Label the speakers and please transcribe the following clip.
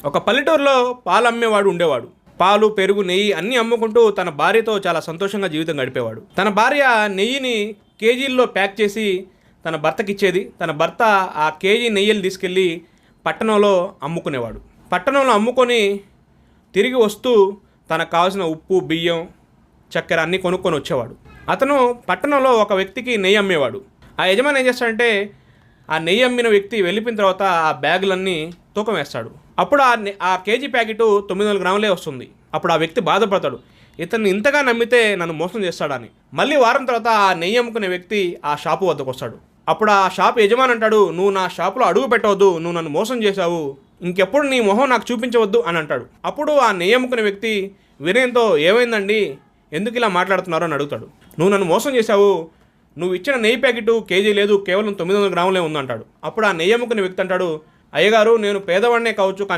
Speaker 1: ఒక పల్లెటూరులో పాలు అమ్మేవాడు ఉండేవాడు. పాలు, పెరుగు, నెయ్యి అన్నీ అమ్ముకుంటూ తన భార్యతో చాలా సంతోషంగా జీవితం గడిపేవాడు. తన భార్య నెయ్యిని కేజీల్లో ప్యాక్ చేసి తన భర్తకిచ్చేది. తన భర్త ఆ కేజీ నెయ్యిని తీసుకెళ్ళి పట్టణంలో అమ్ముకునేవాడు. పట్టణంలో అమ్ముకొని తిరిగి వస్తూ తనకు కావాల్సిన ఉప్పు, బియ్యం, చక్కెర అన్నీ కొనుక్కొని వచ్చేవాడు. అతను పట్టణంలో ఒక వ్యక్తికి నెయ్యి అమ్మేవాడు. ఆ యజమాని ఏం చేస్తాడంటే ఆ నెయ్యి అమ్మిన వ్యక్తి వెళ్ళిపోయిన తర్వాత ఆ బ్యాగులన్నీ తూకం వేస్తాడు. అప్పుడు ఆ కేజీ ప్యాకెట్ 900 గ్రాములే వస్తుంది. అప్పుడు ఆ వ్యక్తి బాధపడతాడు, ఇతన్ని ఇంతగా నమ్మితే నన్ను మోసం చేస్తాడని. మళ్ళీ వారం తర్వాత ఆ నెయ్యి అమ్ముకునే వ్యక్తి ఆ షాపు వద్దకు వస్తాడు. అప్పుడు ఆ షాపు యజమాని అంటాడు, నువ్వు నా షాపులో అడుగు పెట్టవద్దు, నువ్వు నన్ను మోసం చేశావు, ఇంకెప్పుడు నీ మొహం నాకు చూపించవద్దు అని అంటాడు. అప్పుడు ఆ నెయ్యి అమ్ముకునే వ్యక్తి వినయంతో, ఏమైందండి, ఎందుకు ఇలా మాట్లాడుతున్నారో అని అడుగుతాడు. నువ్వు నన్ను మోసం చేశావు, నువ్వు ఇచ్చిన నెయ్యి ప్యాకెట్ కేజీ లేదు, కేవలం 900 గ్రాములే ఉందంటాడు. అప్పుడు ఆ నెయ్యి అమ్ముకునే వ్యక్తి అంటాడు, అయ్యగారు, నేను పేదవాడినే కావచ్చు, కానీ